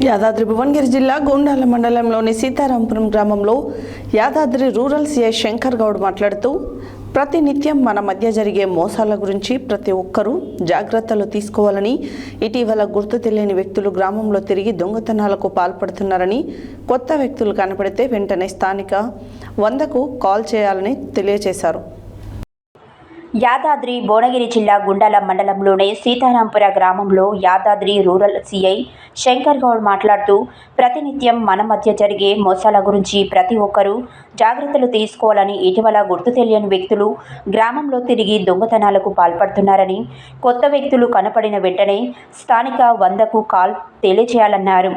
యాదాద్రి భువనగిరి జిల్లా గోండాల మండలంలోని సీతారాంపురం గ్రామంలో యాదాద్రి రూరల్ సిఐ శంకర్ గౌడ్ మాట్లాడుతూ ప్రతినిత్యం మన మధ్య జరిగే మోసాల గురించి ప్రతి ఒక్కరూ జాగ్రత్తలు తీసుకోవాలని, ఇటీవల గుర్తు తెలియని వ్యక్తులు గ్రామంలో తిరిగి దొంగతనాలకు పాల్పడుతున్నారని, కొత్త వ్యక్తులు కనపడితే వెంటనే స్థానిక 100కు కాల్ చేయాలని తెలియజేశారు. యాదాద్రి భువనగిరి జిల్లా గుండాల మండలంలోని సీతారాంపుర గ్రామంలో యాదాద్రి రూరల్ సిఐ శంకర్ గౌడ్ మాట్లాడుతూ ప్రతినిత్యం మన మధ్య జరిగే మోసాల గురించి ప్రతి ఒక్కరూ జాగ్రత్తలు తీసుకోవాలని, ఇటీవల గుర్తు తెలియని వ్యక్తులు గ్రామంలో తిరిగి దొంగతనాలకు పాల్పడుతున్నారని, కొత్త వ్యక్తులు కనపడిన వెంటనే స్థానిక 100కు కాల్ తెలియజేయాలన్నారు.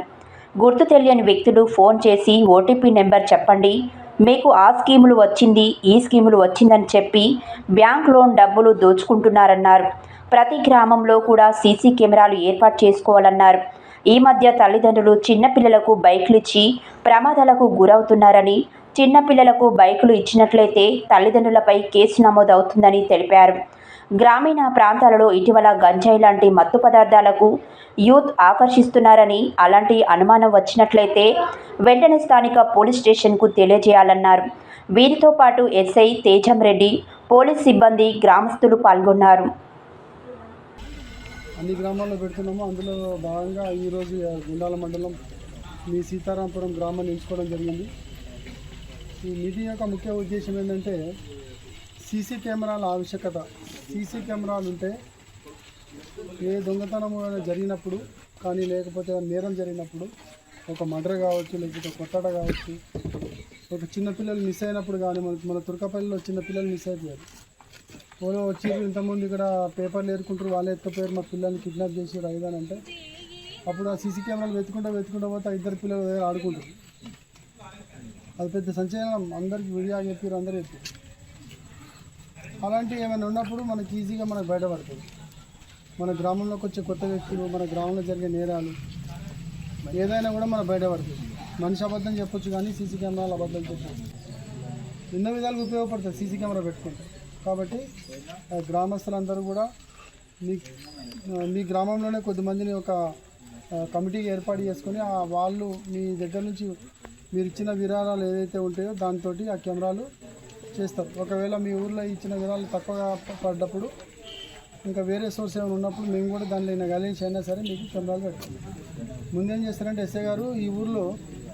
గుర్తు తెలియని వ్యక్తులు ఫోన్ చేసి ఓటీపీ నెంబర్ చెప్పండి, మీకు ఆ స్కీములు వచ్చింది, ఈ స్కీములు వచ్చిందని చెప్పి బ్యాంక్ లోన్ డబ్బులు దోచుకుంటున్నారన్నారు. ప్రతి గ్రామంలో కూడా సీసీ కెమెరాలు ఏర్పాటు చేసుకోవాలన్నారు. ఈ మధ్య తల్లిదండ్రులు చిన్నపిల్లలకు బైకులు ఇచ్చి ప్రమాదాలకు గురవుతున్నారని, చిన్నపిల్లలకు బైకులు ఇచ్చినట్లయితే తల్లిదండ్రులపై కేసు నమోదవుతుందని తెలిపారు. గ్రామీణ ప్రాంతాలలో ఇటీవల గంజాయి లాంటి మత్తు పదార్థాలకు యూత్ ఆకర్షిస్తున్నారని, అలాంటి అనుమానం వచ్చినట్లయితే వెంటనే స్థానిక పోలీస్ స్టేషన్కు తెలియజేయాలన్నారు. వీరితో పాటు ఎస్ఐ తేజం రెడ్డి, పోలీస్ సిబ్బంది, గ్రామస్తులు పాల్గొన్నారు. అన్ని గ్రామాల్లో పెడుతున్నాము. అందులో భాగంగా ఈరోజు గుండాల మండలం మీ సీతారాంపురం గ్రామాన్ని ఎంచుకోవడం జరిగింది. ఈ మీటింగ్ యొక్క ముఖ్య ఉద్దేశం ఏంటంటే సీసీ కెమెరాల ఆవశ్యకత. సీసీ కెమెరాలు ఉంటే ఏ దొంగతనం జరిగినప్పుడు కానీ, లేకపోతే నేరం జరిగినప్పుడు, ఒక మర్డర్ కావచ్చు, లేకపోతే కొట్టడ కావచ్చు, ఒక చిన్నపిల్లలు మిస్ అయినప్పుడు కానీ, మన తుర్కపల్లిలో చిన్నపిల్లలు మిస్ అయిపోయారు. ఓలో వచ్చి ఇంతకుముందు ఇక్కడ పేపర్లు ఏరుకుంటారు, వాళ్ళే ఎత్తుకపోయారు, మా పిల్లల్ని కిడ్నాప్ చేసి రైదానంటే అప్పుడు ఆ సీసీ కెమెరాలు వెతుకుంటూ పోతే ఇద్దరు పిల్లలు దగ్గర ఆడుకుంటారు. అది పెద్ద సంచలనం, అందరికి వీడియో చెప్పారు, అందరూ చెప్పారు. అలాంటివి ఏమైనా ఉన్నప్పుడు మనకి ఈజీగా మనకు బయటపడుతుంది. మన గ్రామంలోకి వచ్చే కొత్త వ్యక్తులు, మన గ్రామంలో జరిగే నేరాలు ఏదైనా కూడా మనకు బయటపడుతుంది. మనిషి అబద్ధం చెప్పొచ్చు కానీ సీసీ కెమెరాలు అబద్ధం చెప్పచ్చు. ఎన్నో విధాలుగా ఉపయోగపడుతుంది సీసీ కెమెరా పెట్టుకుంటే. కాబట్టి గ్రామస్తులందరూ కూడా మీ గ్రామంలోనే కొద్దిమందిని ఒక కమిటీకి ఏర్పాటు చేసుకొని వాళ్ళు మీ దగ్గర నుంచి మీరు ఇచ్చిన విరాళాలు ఏదైతే ఉంటాయో దాంతో ఆ కెమెరాలు చేస్తారు. ఒకవేళ మీ ఊర్లో ఇచ్చిన విరాళాలు తక్కువగా పడ్డప్పుడు, ఇంకా వేరే సోర్స్ ఏమైనా ఉన్నప్పుడు మేము కూడా దానిలో గలీజ్ అయినా సరే మీకు కెమెరాలు పెడతాం. ముందేం చేస్తారంటే ఎస్ఐ గారు ఈ ఊర్లో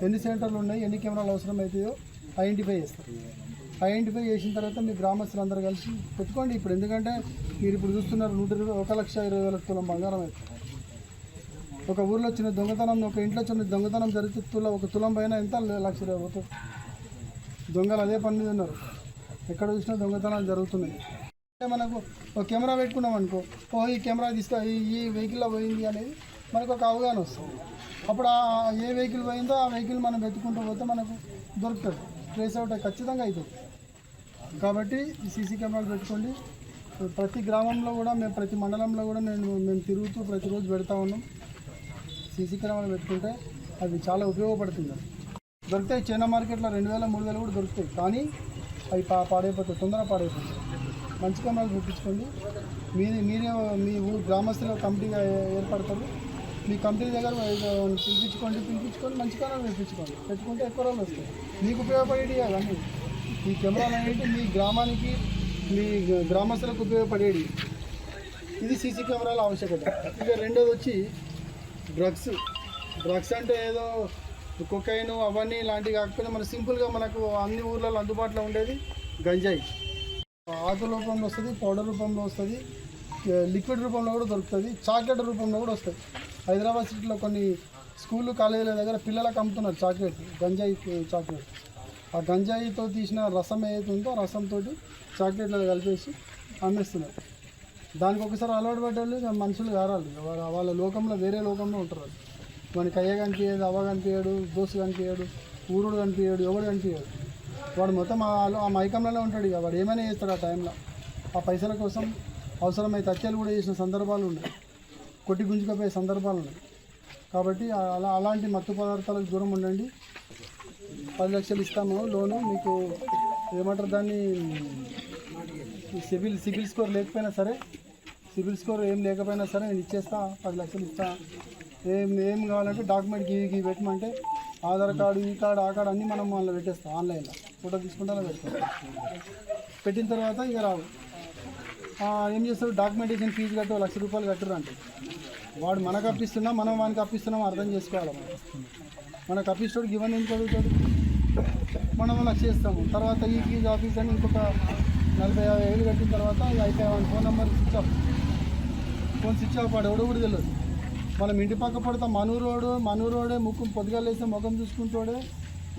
ఎన్ని సెంటర్లు ఉన్నాయి, ఎన్ని కెమెరాలు అవసరం అవుతాయో ఐడెంటిఫై చేస్తారు. ఐడెంటిఫై చేసిన తర్వాత మీ గ్రామస్తులు అందరూ కలిసి పెట్టుకోండి. ఇప్పుడు ఎందుకంటే మీరు ఇప్పుడు చూస్తున్నారు 1,20,20,000 తులం బంగారం అవుతుంది. ఒక ఊర్లో చిన్న దొంగతనం, ఒక ఇంట్లో చిన్న దొంగతనం జరిగితే ఒక తులం పైన ఎంత 1,20,000 అవుతుంది. దొంగలు అదే పని మీద ఉన్నారు. ఎక్కడ చూసినా దొంగతనాలు జరుగుతున్నాయి. మనకు ఒక కెమెరా పెట్టుకున్నాం అనుకో, ఈ కెమెరా ఈ వెహికల్లో పోయింది అనేది మనకు ఒక అవగాహన వస్తుంది. అప్పుడు ఏ వెహికల్ పోయిందో ఆ వెహికల్ మనం వెతుకుంటూ పోతే మనకు దొరుకుతుంది, ట్రేస్ అవుట్ ఖచ్చితంగా అవుతుంది. కాబట్టి ఈ సీసీ కెమెరాలు పెట్టుకోండి. ప్రతి గ్రామంలో కూడా ప్రతి మండలంలో కూడా మేము తిరుగుతూ ప్రతిరోజు పెడతా ఉన్నాం. సీసీ కెమెరాలు పెట్టుకుంటే అది చాలా ఉపయోగపడుతుంది. దొరుకుతాయి చైనా మార్కెట్లో 2,000, 3,000 కూడా దొరుకుతాయి. కానీ అవి పాడైపోతాయి, తొందరగా పాడైపోతాయి. మంచి కెమెరాలు పెట్టించుకోండి. మీరే మీ ఊరు గ్రామస్తుల కమిటీగా ఏర్పడతారు. మీ కమిటీ దగ్గర పిలిపించుకొని మంచి కెమెరాలు పెట్టుకుంటే ఎక్కువ రోజులు వస్తాయి. మీకు ఉపయోగపడేవి అవన్నీ. ఈ కెమెరాలు అనేవి మీ గ్రామానికి, మీ గ్రామస్తులకు ఉపయోగపడేవి. ఇది సీసీ కెమెరాల ఆవశ్యకత. ఇక రెండోది వచ్చి డ్రగ్స్ అంటే ఏదో కొకైన్ అవన్నీ ఇలాంటివి కాకపోయినా మన సింపుల్గా మనకు అన్ని ఊర్లలో అందుబాటులో ఉండేది గంజాయి. ఆకు రూపంలో వస్తుంది, పౌడర్ రూపంలో వస్తుంది, లిక్విడ్ రూపంలో కూడా దొరుకుతుంది, చాక్లెట్ రూపంలో కూడా వస్తుంది. హైదరాబాద్ సిటీలో కొన్ని స్కూళ్ళు, కాలేజీల దగ్గర పిల్లలకు అమ్ముతున్నారు చాక్లెట్, గంజాయి చాక్లెట్. ఆ గంజాయితో తీసిన రసం ఏదైతే ఉందో ఆ రసంతో చాక్లెట్లలో కలిపేసి అమ్మేస్తున్నారు. దానికి ఒకసారి అలవాటు పడ్డారు మనుషులు కారాలి. వాళ్ళ లోకంలో, వేరే లోకంలో ఉంటారు. మనకి అయ్య కనిపించాడు, అవ్వ కనిపించాడు, దోస్తు కనిపించాడు, ఊరుడు కనిపించాడు, ఎవడు కనిపించాడు. వాడు మొత్తం ఆ మైకంలోనే ఉంటాడు. ఇక వాడు ఏమైనా చేస్తాడు ఆ టైంలో. ఆ పైసల కోసం అవసరమైతే హత్యలు కూడా చేసిన సందర్భాలు ఉన్నాయి, కొట్టి గుంజుకపోయే సందర్భాలు ఉన్నాయి. కాబట్టి అలాంటి మత్తు పదార్థాలకు దూరం ఉండండి. 10 లక్షలు ఇస్తాము లోను. మీకు ఏమంటారు దాన్ని, సిబిల్ స్కోర్ లేకపోయినా సరే, సిబిల్ స్కోర్ ఏం లేకపోయినా సరే నేను ఇచ్చేస్తా, 10 లక్షలు ఇస్తా. ఏం కావాలంటే డాక్యుమెంట్ ఇవి పెట్టమంటే ఆధార్ కార్డు ఈ కార్డు ఆ కార్డు అన్నీ మనం వాళ్ళని పెట్టేస్తాం ఆన్లైన్లో ఫోటో తీసుకుంటే అలా పెడతాం. పెట్టిన తర్వాత ఇక రావు ఏం చేస్తారు డాక్యుమెంటేషన్ ఫీజు కట్టు ₹1,00,000 కట్టురు అంటే వాడు మనకు అప్పిస్తున్నా మనం వానికి అప్పిస్తున్నాం అర్థం చేసుకోవాలి. మనకు అప్పిస్తాడు ఇవన్నీ ఎందుకు అడుగుతాడు, మనం లక్ష చేస్తాము. తర్వాత ఈ ఫీజు ఆఫీస్ అని ఇంకొక 40,000-50,000 కట్టిన తర్వాత ఇక అయిపోయామని ఫోన్ నెంబర్ స్విచ్ ఆఫ్ వాడు ఎవడో కూడా తెలియదు. మనం ఇంటి పక్క పడతాం మనూరోడే ముక్కు పొద్దుగాలు వేస్తే ముఖం చూసుకుంటాడే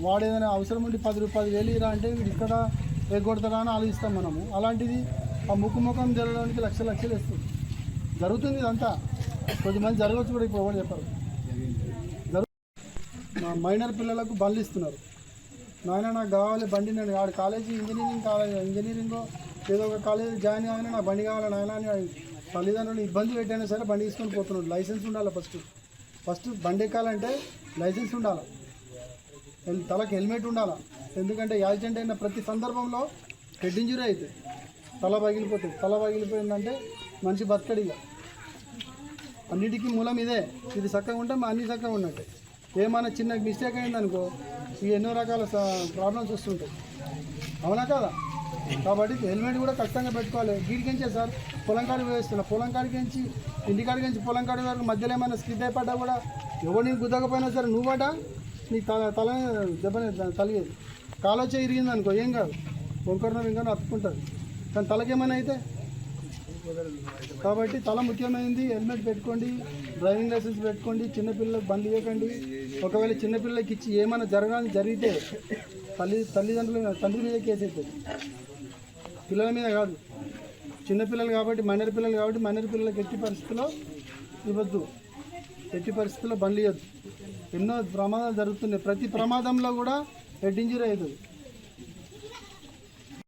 వాడు ఏదైనా అవసరం ఉండి ₹10,000 ఇరా అంటే వీడు ఇక్కడ ఎగ్గొడతాడా అని ఆలోచిస్తాం మనము. అలాంటిది ఆ ముఖం జరగడానికి లక్షలు వేస్తుంది. జరుగుతుంది ఇదంతా, కొద్దిమంది జరగవచ్చు కూడా, ఇప్పుడు ఎవరు చెప్పారు. మైనర్ పిల్లలకు బండ్లు ఇస్తున్నారు. నాయన నాకు కావాలి బండి, నేను ఆడు కాలేజీ ఇంజనీరింగ్ ఏదో ఒక కాలేజీ జాయిన్ కాగానే నాకు బండి కావాలి నాయన అని తల్లిదండ్రులు ఇబ్బంది పెట్టైనా సరే బండి తీసుకొని పోతున్నాడు. లైసెన్స్ ఉండాలి. ఫస్ట్ బండి ఎక్కాలంటే లైసెన్స్ ఉండాలి, తలకు హెల్మెట్ ఉండాలి. ఎందుకంటే యాక్సిడెంట్ అయిన ప్రతి సందర్భంలో హెడ్ ఇంజరీ అవుతుంది, తల పగిలిపోయిందంటే మనిషి బతకడిగా. అన్నిటికీ మూలం ఇదే. ఇది చక్కగా ఉంటే మా అన్ని చక్కగా ఉన్నట్టే. ఏమైనా చిన్న మిస్టేక్ అయిందనుకో ఇక ఎన్నో రకాల ప్రాబ్లమ్స్ వస్తుంటాయి, అవునా కదా. కాబట్టి హెల్మెట్ కూడా ఖచ్చితంగా పెట్టుకోవాలి. గీడికించే సార్ పొలం కాడికి వేస్తున్నా, పొలం కాడికించి ఇంటికాడికి పొలం కాడి వరకు మధ్యలో ఏమైనా స్కిడ్ అయిపడ్డా కూడా ఎవరిని గుద్దకపోయినా సరే నువ్వు పడ్డా నీ తల దెబ్బని తలిగేది. కాలొచ్చే ఇరిగింది అనుకో ఏం కాదు, వంకరన ఇంకా అతుక్కుంటుంది. కానీ తలకేమైనా అయితే కాబట్టి తల ముఖ్యమైనది. హెల్మెట్ పెట్టుకోండి, డ్రైవింగ్ లైసెన్స్ పెట్టుకోండి. చిన్నపిల్లలకు బండి ఇవ్వకండి. ఒకవేళ చిన్నపిల్లలకి ఇచ్చి ఏమైనా జరిగితే తండ్రి మీద కేసు అవుతుంది, పిల్లల మీద కాదు. చిన్నపిల్లలు కాబట్టి మైనర్ పిల్లలు కాబట్టి మైనర్ పిల్లలకి ఎట్టి పరిస్థితుల్లో ఇవ్వద్దు, ఎట్టి పరిస్థితుల్లో బండ్లు ఇవ్వద్దు. ఎన్నో ప్రమాదాలు జరుగుతున్నాయి, ప్రతి ప్రమాదంలో కూడా హెడ్ ఇంజరీ అవుతుంది.